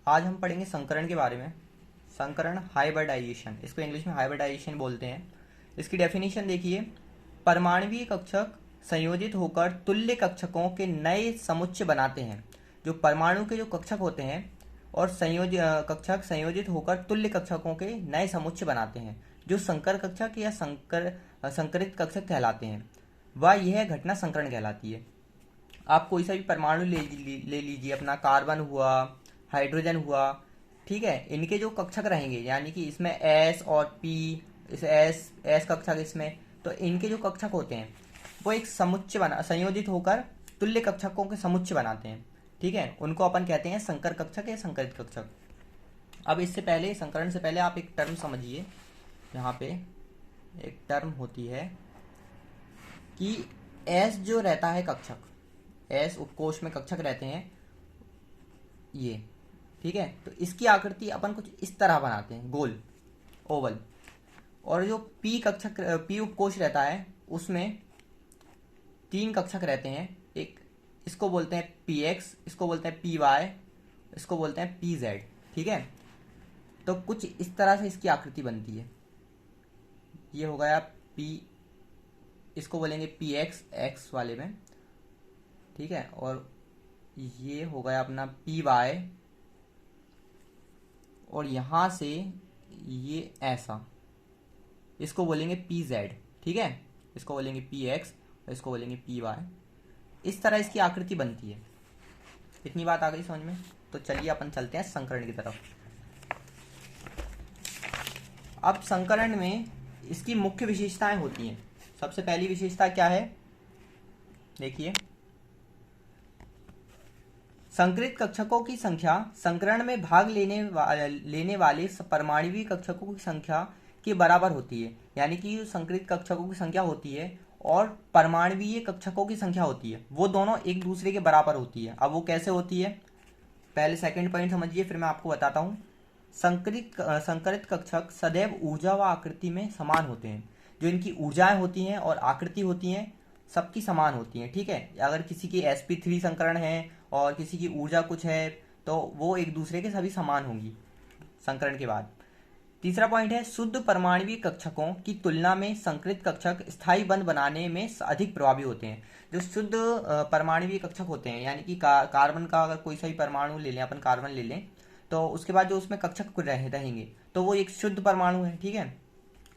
आज हम पढ़ेंगे संकरण के बारे में। संकरण हाइब्रिडाइजेशन, इसको इंग्लिश में हाइब्रिडाइजेशन बोलते हैं। इसकी डेफिनेशन देखिए, परमाणुवीय कक्षक संयोजित होकर तुल्य कक्षकों के नए समुच्चय बनाते हैं। जो परमाणु के जो कक्षक होते हैं और कक्षक संयोजित होकर तुल्य कक्षकों के नए समुच्चय बनाते हैं, जो संकर कक्षक या संकरित कक्षक कहलाते हैं, वह यह घटना संकरण कहलाती है। आप कोई सा भी परमाणु ले लीजिए, अपना कार्बन हुआ, हाइड्रोजन हुआ, ठीक है। इनके जो कक्षक रहेंगे, यानी कि इसमें एस और पी, इस एस कक्षक इसमें, तो इनके जो कक्षक होते हैं वो एक समुच्चय बना संयोजित होकर तुल्य कक्षकों के समुच्चय बनाते हैं, ठीक है। उनको अपन कहते हैं संकर कक्षक या संकरित कक्षक। अब इससे पहले, संकरण से पहले आप एक टर्म समझिए। यहाँ पे एक टर्म होती है कि एस जो रहता है कक्षक, एस उपकोष में कक्षक रहते हैं ये, ठीक है। तो इसकी आकृति अपन कुछ इस तरह बनाते हैं, गोल, ओवल। और जो पी कक्षक, पी उपकोष रहता है, उसमें 3 कक्षक रहते हैं। एक इसको बोलते हैं पी एक्स, इसको बोलते हैं पी वाई, इसको बोलते हैं पी जेड, ठीक है। तो कुछ इस तरह से इसकी आकृति बनती है। ये हो गया पी, इसको बोलेंगे पी एक्स, एक्स वाले में, ठीक है। और ये हो गया अपना पी वाई, और यहां से ये ऐसा, इसको बोलेंगे पी जेड, ठीक है। इसको बोलेंगे पी एक्स और इसको बोलेंगे पी वाई। इस तरह इसकी आकृति बनती है। इतनी बात आ गई समझ में? तो चलिए अपन चलते हैं संकरण की तरफ। अब संकरण में इसकी मुख्य विशेषताएं होती हैं। सबसे पहली विशेषता क्या है, देखिए, संकरित कक्षकों की संख्या संकरण में भाग लेने वाले परमाणुवीय कक्षकों की संख्या के बराबर होती है। यानी कि जो संकरित कक्षकों की संख्या होती है और परमाणुवीय कक्षकों की संख्या होती है, वो दोनों एक दूसरे के बराबर होती है। अब वो कैसे होती है, पहले सेकंड पॉइंट समझिए, फिर मैं आपको बताता हूँ। संकरित कक्षक सदैव ऊर्जा व आकृति में समान होते हैं। जो इनकी ऊर्जाएं होती हैं और आकृति होती हैं, सबकी समान होती हैं, ठीक है। अगर किसी की sp3 संकरण है और किसी की ऊर्जा कुछ है, तो वो एक दूसरे के सभी समान होंगी संकरण के बाद। तीसरा पॉइंट है, शुद्ध परमाणुवीय कक्षकों की तुलना में संकरित कक्षक स्थायी बंध बनाने में अधिक प्रभावी होते हैं। जो शुद्ध परमाणुवीय कक्षक होते हैं, यानी कि कार्बन का अगर कोई सा भी परमाणु ले लें, अपन कार्बन ले लें, तो उसके बाद जो उसमें कक्षक रहेंगे, तो वो एक शुद्ध परमाणु है, ठीक है।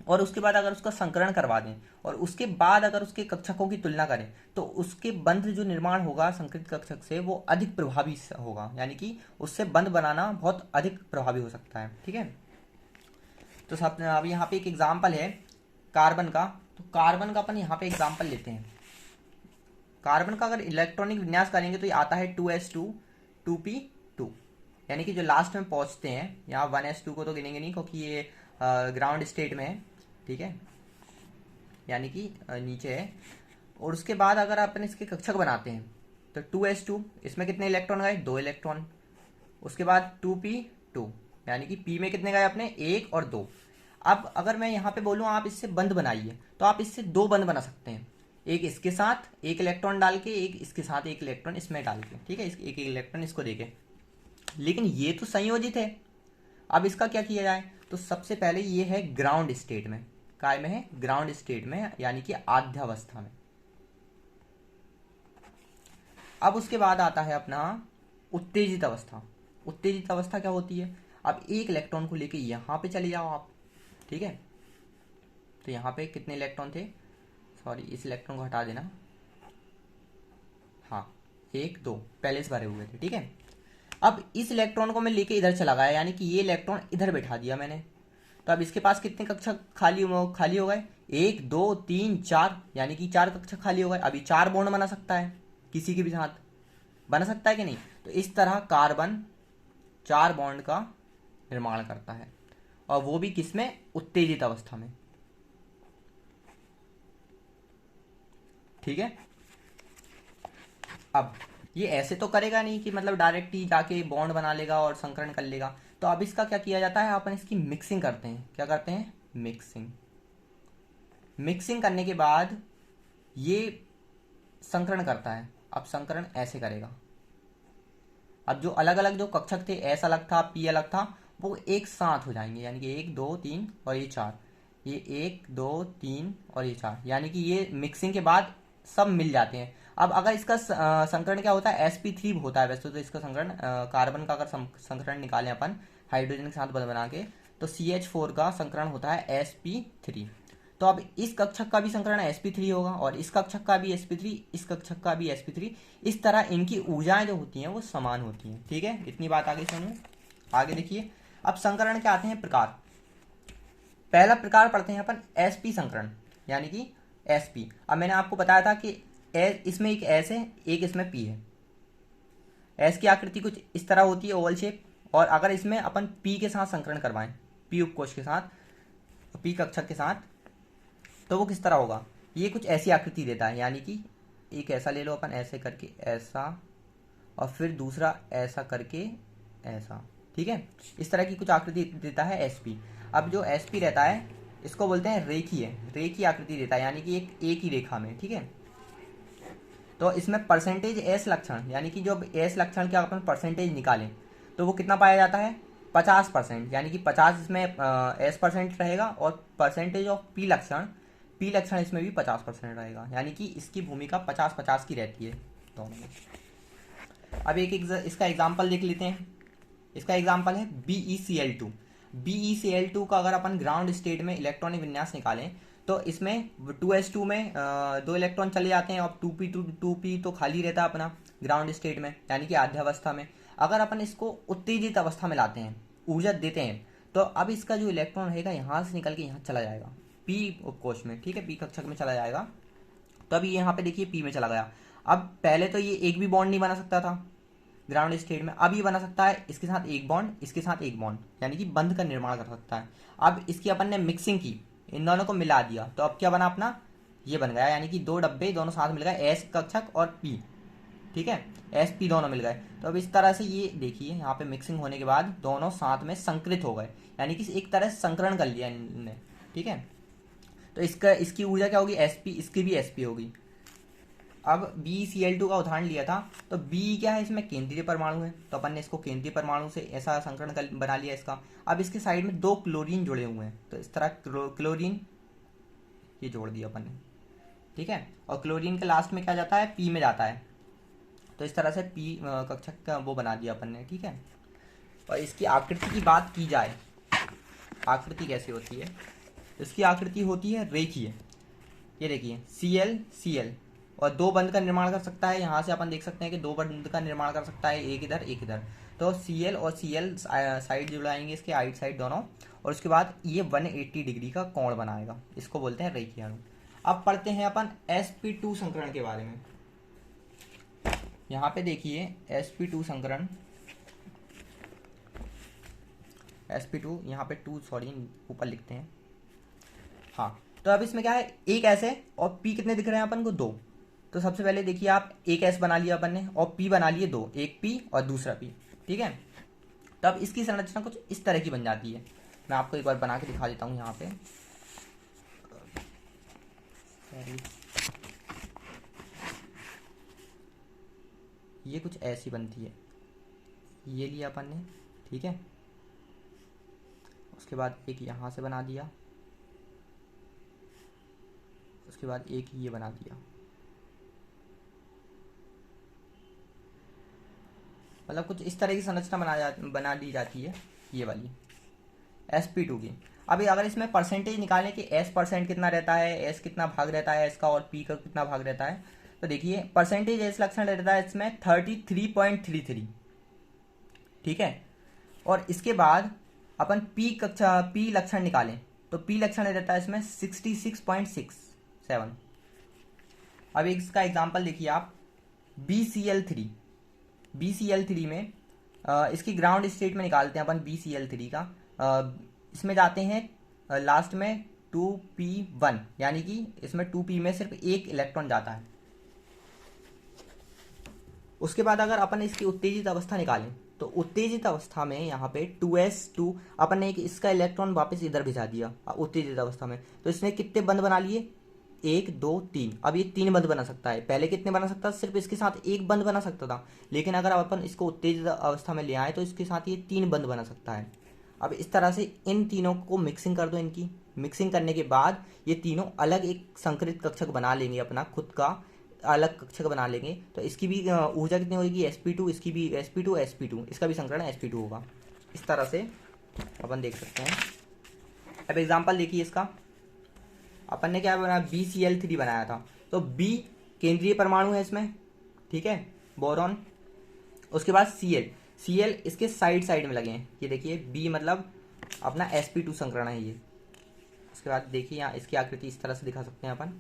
और उसके बाद अगर उसका संकरण करवा दें और उसके बाद अगर उसके कक्षकों की तुलना करें, तो उसके बंध जो निर्माण होगा संकरित कक्षक से, वो अधिक प्रभावी होगा। यानी कि उससे बंध बनाना बहुत अधिक प्रभावी हो सकता है, ठीक है। तो सब अब यहाँ पे एक एग्जाम्पल है कार्बन का। तो कार्बन का अपन यहाँ पे एग्जाम्पल लेते हैं। कार्बन का अगर इलेक्ट्रॉनिक विन्यास करेंगे तो ये आता है 2s2 2p2, यानी कि जो लास्ट में पहुंचते हैं, यहाँ 1s2 को तो गिनेंगे नहीं क्योंकि ये ग्राउंड स्टेट में है, ठीक है, यानी कि नीचे है। और उसके बाद अगर अपन इसके कक्षक बनाते हैं तो 2s2, इसमें कितने इलेक्ट्रॉन गए, 2 इलेक्ट्रॉन। उसके बाद 2p2, यानी कि p में कितने गए अपने, 1 और 2। अब अगर मैं यहाँ पे बोलूँ आप इससे बंध बनाइए, तो आप इससे 2 बंध बना सकते हैं। एक इसके साथ 1 इलेक्ट्रॉन डाल के, एक इसके साथ 1 इलेक्ट्रॉन इसमें डाल के, ठीक है, एक इलेक्ट्रॉन इसको देके। लेकिन ये तो संयोजित है। अब इसका क्या किया जाए, तो सबसे पहले ये है ग्राउंड स्टेट में। काय में है, ग्राउंड स्टेट में, यानी कि आद्यावस्था में। अब उसके बाद आता है अपना उत्तेजित अवस्था। उत्तेजित अवस्था क्या होती है, अब 1 इलेक्ट्रॉन को लेके यहां पे चले जाओ आप, ठीक है। तो यहाँ पे कितने इलेक्ट्रॉन थे, सॉरी इस इलेक्ट्रॉन को हटा देना, हाँ 1 2 पहले से भरे हुए थे, ठीक है। अब इस इलेक्ट्रॉन को मैं लेके इधर चला गया, यानी कि ये इलेक्ट्रॉन इधर बैठा दिया मैंने। तो अब इसके पास कितने कक्षक खाली हो गए, 1 2 3 4, यानी कि 4 कक्षक खाली हो गए। अभी 4 बॉन्ड बना सकता है, किसी के भी साथ बना सकता है कि नहीं। तो इस तरह कार्बन 4 बॉन्ड का निर्माण करता है, और वो भी किसमें, उत्तेजित अवस्था में, ठीक है। अब ये ऐसे तो करेगा नहीं कि मतलब डायरेक्ट ही जाके बॉन्ड बना लेगा और संकरण कर लेगा। तो अब इसका क्या किया जाता है, अपन इसकी मिक्सिंग करते हैं। क्या करते हैं, मिक्सिंग। मिक्सिंग करने के बाद ये संकरण करता है। अब संकरण ऐसे करेगा, अब जो अलग अलग जो कक्षक थे, एस अलग था, पी अलग था, वो एक साथ हो जाएंगे, यानी कि 1 2 3 और ये 4, ये 1 2 3 और ये 4, यानी कि ये मिक्सिंग के बाद सब मिल जाते हैं। अब अगर इसका संकरण क्या होता है, sp3 होता है वैसे तो इसका संकरण, कार्बन का अगर संकरण निकालें अपन हाइड्रोजन के साथ बल बना के, तो CH4 का संकरण होता है sp3। तो अब इस कक्षक का भी संकरण sp3 होगा और इस कक्षक का भी sp3, इस कक्षक का भी sp3। इस तरह इनकी ऊर्जाएं जो होती हैं वो समान होती हैं। ठीक है, इतनी बात आगे समझो। आगे देखिए, अब संकरण के आते हैं प्रकार। पहला प्रकार पढ़ते हैं अपन sp संकरण, यानी कि sp। अब मैंने आपको बताया था कि इसमें एक s है, एक इसमें p है। s की आकृति कुछ इस तरह होती है, ओवल शेप। और अगर इसमें अपन p के साथ संकरण करवाएं, p उपकोष के साथ, p कक्षक के साथ, तो वो किस तरह होगा, ये कुछ ऐसी आकृति देता है, यानी कि एक ऐसा ले लो अपन, ऐसे करके ऐसा, और फिर दूसरा ऐसा करके ऐसा। ठीक है, इस तरह की कुछ आकृति देता है sp। अब जो sp रहता है इसको बोलते हैं रेखीय आकृति देता है, यानी कि एक ही रेखा में। ठीक है, तो इसमें परसेंटेज एस लक्षण, यानी कि जब एस लक्षण का अपन परसेंटेज निकालें तो वो कितना पाया जाता है, 50%, यानी कि 50 इसमें एस परसेंट रहेगा, और परसेंटेज ऑफ पी लक्षण इसमें भी 50% रहेगा, यानी कि इसकी भूमिका 50-50 की रहती है दोनों में। अब एक इसका एग्जाम्पल देख लेते हैं। इसका एग्जाम्पल है BeCl2। BeCl2 का अगर अपन ग्राउंड स्टेट में इलेक्ट्रॉनिक विन्यास निकालें तो इसमें 2s2 में 2 इलेक्ट्रॉन चले जाते हैं, और 2p तो खाली रहता है अपना ग्राउंड स्टेट में, यानी कि आध्यावस्था में। अगर अपन इसको उत्तेजित अवस्था में लाते हैं, ऊर्जा देते हैं, तो अब इसका जो इलेक्ट्रॉन रहेगा यहाँ से निकल के यहाँ चला जाएगा p उपकोष में। ठीक है, p कक्षक में चला जाएगा। तो अभी यहाँ पे देखिए p में चला गया। अब पहले तो ये एक भी बॉन्ड नहीं बना सकता था ग्राउंड स्टेट में, अब ये बना सकता है इसके साथ एक बॉन्ड, इसके साथ एक बॉन्ड, यानी कि बंध का निर्माण कर सकता है। अब इसकी अपन ने मिक्सिंग की, इन दोनों को मिला दिया, तो अब क्या बना अपना, ये बन गया, यानी कि 2 डब्बे दोनों साथ मिल गए, एस कक्षक और पी। ठीक है, एस पी दोनों मिल गए। तो अब इस तरह से ये देखिए यहाँ पे मिक्सिंग होने के बाद दोनों साथ में संकृत हो गए, यानी कि एक तरह से संकरण कर लिया इनने। ठीक है, तो इसकी ऊर्जा क्या होगी, sp, इसकी भी sp होगी। अब BeCl2 का उदाहरण लिया था, तो B क्या है, इसमें केंद्रीय परमाणु है, तो अपन ने इसको केंद्रीय परमाणु से ऐसा संकरण बना लिया इसका। अब इसके साइड में 2 क्लोरीन जुड़े हुए हैं, तो इस तरह क्लोरीन ये जोड़ दिया अपन ने। ठीक है, और क्लोरीन के लास्ट में क्या जाता है, P में जाता है, तो इस तरह से P कक्षक का वो बना दिया अपन ने। ठीक है, और इसकी आकृति की बात की जाए, आकृति कैसी होती है, इसकी आकृति होती है रेखीय। ये देखिए Cl और 2 बंध का निर्माण कर सकता है, यहाँ से अपन देख सकते हैं कि 2 बंध का निर्माण कर सकता है, एक इधर एक इधर। तो Cl और Cl साइड जुड़ाएंगे इसके, आइट साइड दोनों, और उसके बाद ये 180 डिग्री का कोण बनाएगा, इसको बोलते हैं रेखीय अणु। अब पढ़ते हैं अपन sp2 संकरण के बारे में। यहाँ पे देखिए sp2 संकरण, sp2 यहाँ पे 2 सॉरी ऊपर लिखते हैं। हाँ, तो अब इसमें क्या है, एक एस है और पी कितने दिख रहे हैं अपन को, 2। तो सबसे पहले देखिए आप, एक एस बना लिया अपन ने और पी बना लिए 2, एक पी और दूसरा पी। ठीक है, तब इसकी संरचना कुछ इस तरह की बन जाती है। मैं आपको एक बार बना के दिखा देता हूँ यहाँ पे। ये कुछ ऐसी बनती है, ये लिया अपन ने। ठीक है, उसके बाद एक यहाँ से बना दिया, उसके बाद एक ये बना दिया, मतलब कुछ इस तरह की संरचना बना दी जाती है ये वाली sp2 की। अभी अगर इसमें परसेंटेज निकालें कि s परसेंट कितना रहता है, s कितना भाग रहता है इसका, और p का कितना भाग रहता है, तो देखिए परसेंटेज s लक्षण रहता है इसमें 33.33। ठीक है, और इसके बाद अपन p लक्षण निकालें तो p लक्षण रहता है इसमें 66.67। अब इसका एग्जाम्पल देखिए आप, BeCl3 में इसकी ग्राउंड स्टेट में निकालते हैं अपन BeCl3 का। इसमें जाते हैं लास्ट में 2p1, यानी कि इसमें 2p में सिर्फ एक इलेक्ट्रॉन जाता है। उसके बाद अगर अपन इसकी उत्तेजित अवस्था निकालें तो उत्तेजित अवस्था में यहाँ पे 2s2 अपन ने इसका इलेक्ट्रॉन वापस इधर भिजा दिया उत्तेजित अवस्था में, तो इसने कितने बंध बना लिए, 1 2 3, अब ये 3 बंध बना सकता है। पहले कितने बना सकता था? सिर्फ इसके साथ एक बंध बना सकता था, लेकिन अगर अपन इसको उत्तेजित अवस्था में ले आए तो इसके साथ ये 3 बंध बना सकता है। अब इस तरह से इन तीनों को मिक्सिंग कर दो। इनकी मिक्सिंग करने के बाद ये तीनों अलग एक संकरित कक्षक बना लेंगे, अपना खुद का अलग कक्षक बना लेंगे। तो इसकी भी ऊर्जा कितनी होगी? sp2, इसकी भी sp2 इसका भी संकरण sp2 होगा। इस तरह से अपन देख सकते हैं। अब एग्जांपल देखिए इसका, अपन ने क्या बनाया? BCl3 बनाया था। तो B केंद्रीय परमाणु है इसमें, ठीक है, बोरॉन। उसके बाद Cl इसके साइड साइड में लगे हैं, ये देखिए B मतलब अपना sp2 संकरण है ये। उसके बाद देखिए यहाँ इसकी आकृति इस तरह से दिखा सकते हैं अपन।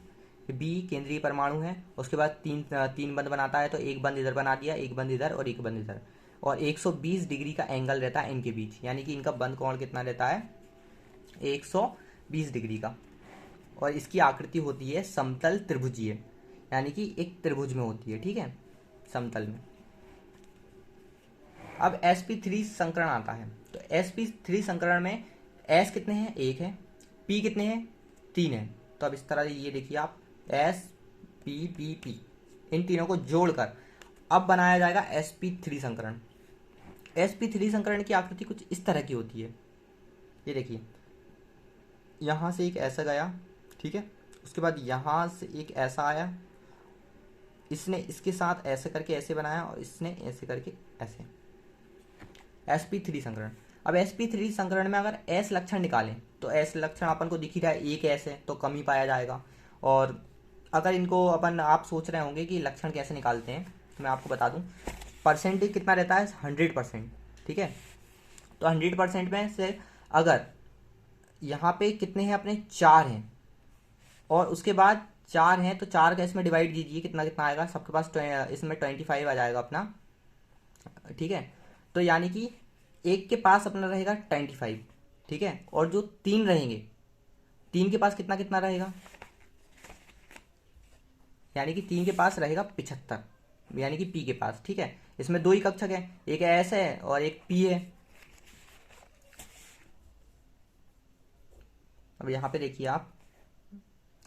B केंद्रीय परमाणु है, उसके बाद तीन बंध बनाता है, तो एक बंध इधर बना दिया, एक बंध इधर और एक बंध इधर, और 120 डिग्री का एंगल रहता है इनके बीच, यानी कि इनका बंध कोण कितना रहता है? 120 डिग्री का। और इसकी आकृति होती है समतल त्रिभुजीय, यानी कि एक त्रिभुज में होती है, ठीक है, समतल में। अब sp3 संकरण आता है। तो sp3 संकरण में s कितने हैं? 1 है। p कितने हैं? 3 है। तो अब इस तरह ये देखिए आप, s p p p, इन तीनों को जोड़कर अब बनाया जाएगा sp3 संकरण। sp3 संकरण की आकृति कुछ इस तरह की होती है, ये देखिए, यहाँ से एक ऐसा गया, ठीक है, उसके बाद यहाँ से एक ऐसा आया, इसने इसके साथ ऐसे करके ऐसे बनाया, और इसने ऐसे करके ऐसे, sp3 संकरण। अब sp3 संकरण में अगर s लक्षण निकालें तो s लक्षण अपन को दिख ही रहा है, एक s है तो कम ही पाया जाएगा। और अगर इनको अपन, आप सोच रहे होंगे कि लक्षण कैसे निकालते हैं, तो मैं आपको बता दूं। परसेंटेज कितना रहता है? 100%, ठीक है। तो 100% में से अगर यहाँ पे कितने हैं अपने? 4 हैं, और उसके बाद 4 हैं तो 4 का इसमें डिवाइड कीजिए, कितना कितना आएगा सबके पास? इसमें 25 आ जाएगा अपना, ठीक है। तो यानी कि एक के पास अपना रहेगा 25, ठीक है, और जो 3 रहेंगे, 3 के पास कितना कितना रहेगा? यानी कि 3 के पास रहेगा 75, यानी कि P के पास, ठीक है। इसमें 2 ही कक्षक है, एक S है और एक P है। अब यहाँ पे देखिए आप,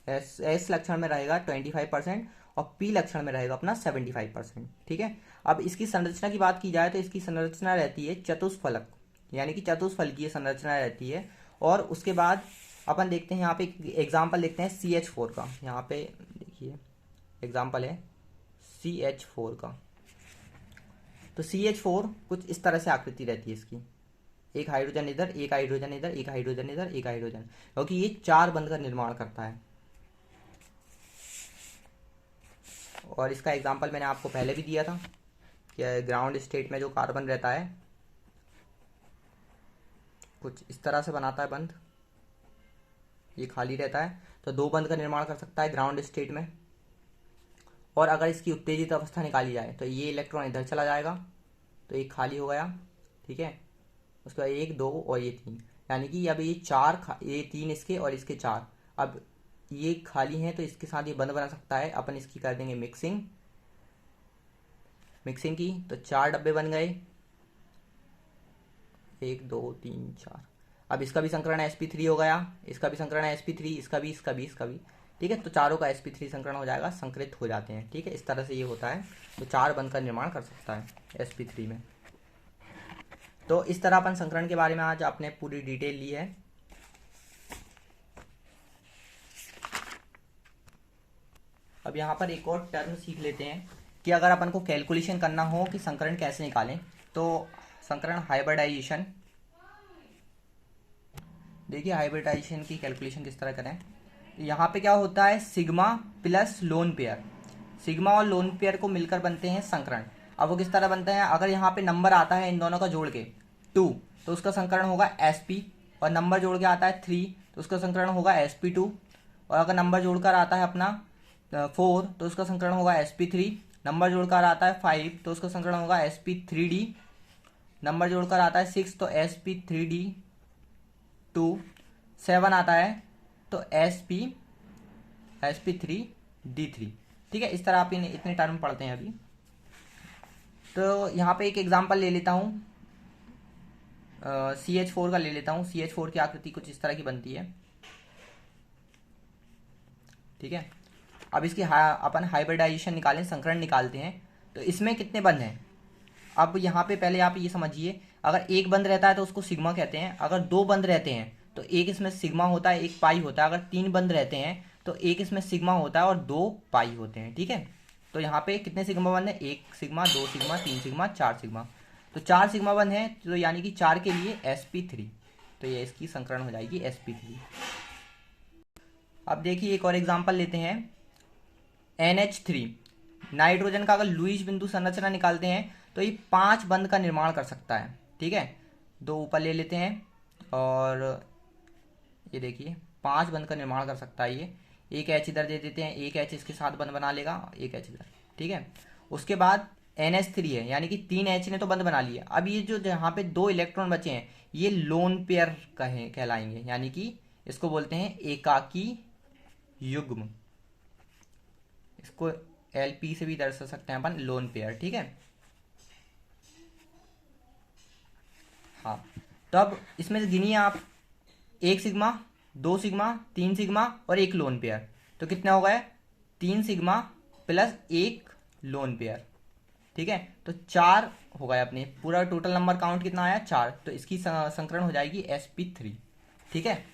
S लक्षण में रहेगा 25% और P लक्षण में रहेगा अपना 75%, ठीक है। अब इसकी संरचना की बात की जाए तो इसकी संरचना रहती है चतुष्फलक, यानी कि चतुष्फलकीय संरचना रहती है। और उसके बाद अपन देखते हैं यहाँ पे एग्जाम्पल देखते हैं CH4 का। यहाँ पे देखिए एग्जाम्पल है CH4 का। तो CH4 कुछ इस तरह से आकृति रहती है इसकी, एक हाइड्रोजन इधर, एक हाइड्रोजन इधर, एक हाइड्रोजन इधर, एक हाइड्रोजन, क्योंकि ये 4 बंध का निर्माण करता है। और इसका एग्जाम्पल मैंने आपको पहले भी दिया था कि ग्राउंड स्टेट में जो कार्बन रहता है कुछ इस तरह से बनाता है बंध, ये खाली रहता है, तो 2 बंध का निर्माण कर सकता है ग्राउंड स्टेट में। और अगर इसकी उत्तेजित अवस्था निकाली जाए तो ये इलेक्ट्रॉन इधर चला जाएगा, तो एक खाली हो गया, ठीक है। उसके बाद 1 2 और ये 3, यानी कि अब ये 4, ये 3 इसके और इसके 4, अब ये खाली हैं तो इसके साथ ये बंध बना सकता है। अपन इसकी कर देंगे मिक्सिंग की, तो 4 डब्बे बन गए, 1 2 3 4। अब इसका भी संकरण sp3 हो गया, इसका भी संकरण sp3, इसका भी, ठीक है। तो चारों का sp3 संकरण हो जाएगा, संकरित हो जाते हैं, ठीक है। इस तरह से ये होता है, तो 4 बंध का निर्माण कर सकता है sp3 में। तो इस तरह अपन संकरण के बारे में आज आपने पूरी डिटेल ली है। अब यहाँ पर एक और टर्म सीख लेते हैं कि अगर अपन को कैलकुलेशन करना हो कि संकरण कैसे निकालें, तो संकरण हाइब्रिडाइजेशन, देखिए हाइब्रिडाइजेशन की कैलकुलेशन किस तरह करें। यहाँ पे क्या होता है? Sigma plus lone pair, sigma और लोन पेयर को मिलकर बनते हैं संकरण। अब वो किस तरह बनते हैं? अगर यहाँ पे नंबर आता है इन दोनों का जोड़ के 2, तो उसका संकरण होगा sp, और नंबर जोड़ के आता है 3 तो उसका संकरण होगा sp2, और अगर नंबर जोड़कर आता है अपना 4 तो उसका संकरण होगा sp3, नंबर जोड़कर आता है 5 तो उसका संकरण होगा sp3d, नंबर जोड़कर आता है 6 तो sp3d2, 7 आता है तो sp3d3, ठीक है। इस तरह आप इतने टर्म पढ़ते हैं अभी। तो यहाँ पे एक एग्जांपल ले लेता हूँ, CH4 का ले लेता हूँ। CH4 की आकृति कुछ इस तरह की बनती है। ठीक है। अब इसकी अपन हाइब्रिडाइजेशन निकालें, संकरण निकालते हैं। तो इसमें कितने बंध हैं? अब यहाँ पे पहले आप ये समझिए, अगर एक बंध रहता है तो उसको सिग्मा कहते हैं, अगर दो बंध रहते हैं तो एक इसमें सिग्मा होता है, एक पाई होता है, अगर तीन बंध रहते हैं तो एक इसमें सिग्मा होता है और दो पाई होते हैं, ठीक है। तो यहाँ पे कितने सिग्मा बंध है? एक सिग्मा, दो सिग्मा, तीन सिग्मा, चार सिग्मा। तो चार सिग्मा बंध है, तो यानी कि चार के लिए sp3, तो ये इसकी संकरण हो जाएगी sp3। अब देखिए एक और एग्जांपल लेते हैं, NH3 नाइट्रोजन का अगर लुईस बिंदु संरचना निकालते हैं तो ये 5 बंध का निर्माण कर सकता है, ठीक है। दो ऊपर ले लेते हैं और ये देखिए 5 बंध का निर्माण कर सकता है ये। एक H इधर दे देते हैं, एक H इसके साथ बंध बना लेगा, एक H इधर, ठीक है। उसके बाद NH3 है, यानी कि 3 H ने तो बंध बना लिया। अब ये जो यहाँ पे 2 इलेक्ट्रॉन बचे हैं ये लोन पेयर कहलाएंगे, यानी कि इसको बोलते हैं एकाकी युग्म। इसको LP से भी दर्शा सकते हैं अपन, लोन पेयर, ठीक है। हाँ, तो अब इसमें से गिनिए आप, एक सिग्मा, दो सिग्मा, तीन सिग्मा और एक लोन पेयर, तो कितना हो गया? 3 सिग्मा प्लस एक लोन पेयर, ठीक है। तो 4 हो गया अपने, पूरा टोटल नंबर काउंट कितना आया? 4। तो इसकी संकरण हो जाएगी sp3, ठीक है।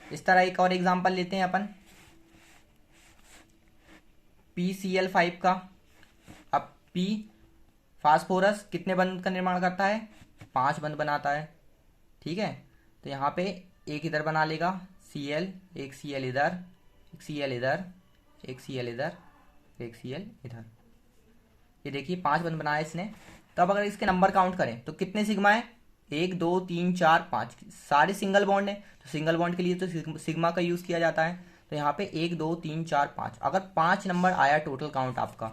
इस तरह एक और एग्जांपल लेते हैं अपन, PCl5 का। अब P फास्फोरस कितने बंध का निर्माण करता है? 5 बंध बनाता है, ठीक है। तो यहाँ पे एक इधर बना लेगा Cl, एक Cl इधर, एक Cl इधर, एक Cl इधर, एक Cl इधर। ये देखिए 5 बंध बनाया इसने। तो अब अगर इसके नंबर काउंट करें तो कितने सिग्मा है? 1 2 3 4 5, सारे सिंगल बॉन्ड है, तो सिंगल बॉन्ड के लिए तो सिग्मा का यूज किया जाता है। तो यहाँ पे 1 2 3 4 5, अगर 5 नंबर आया टोटल काउंट आपका,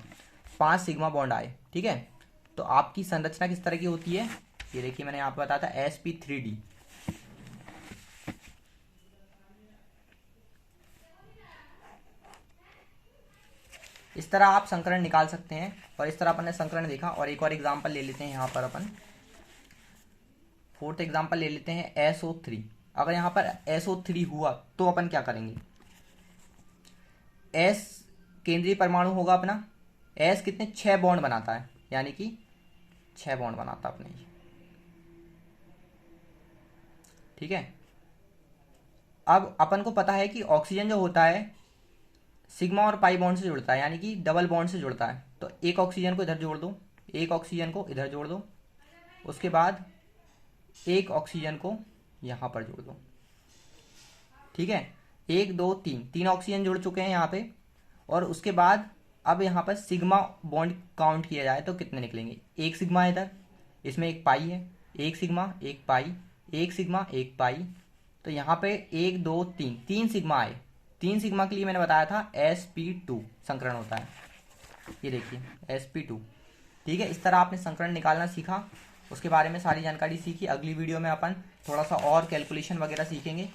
5 सिग्मा बॉन्ड आए, ठीक है। तो आपकी संरचना किस तरह की होती है? ये देखिए मैंने यहाँ पे बताया था sp3d। इस तरह आप संकरण निकाल सकते हैं, और इस तरह अपन ने संकरण देखा। और एक और एग्जांपल ले लेते हैं यहाँ पर अपन, 4th एग्जांपल ले लेते हैं SO3। अगर यहाँ पर SO3 हुआ तो अपन क्या करेंगे? S केंद्रीय परमाणु होगा अपना, S कितने? 6 बॉन्ड बनाता है, यानी कि 6 बॉन्ड बनाता है अपने, ठीक है। अब अपन को पता है कि ऑक्सीजन जो होता है सिग्मा और पाई बॉन्ड से जुड़ता है, यानी कि डबल बॉन्ड से जुड़ता है। तो एक ऑक्सीजन को इधर जोड़ दो, एक ऑक्सीजन को इधर जोड़ दो, उसके बाद एक ऑक्सीजन को यहाँ पर जोड़ दो, ठीक है। 1 2 3, 3 ऑक्सीजन जुड़ चुके हैं यहाँ पे। और उसके बाद अब यहाँ पर सिग्मा बॉन्ड काउंट किया जाए तो कितने निकलेंगे? एक सिग्मा इधर, इसमें एक पाई है, एक सिग्मा एक पाई, एक सिग्मा एक पाई। तो यहाँ पे 1 2 3, 3 सिग्मा आए। 3 सिग्मा के लिए मैंने बताया था sp2 संकरण होता है, ये देखिए sp2, ठीक है। इस तरह आपने संकरण निकालना सीखा, उसके बारे में सारी जानकारी सीखी। अगली वीडियो में अपन थोड़ा सा और कैलकुलेशन वगैरह सीखेंगे।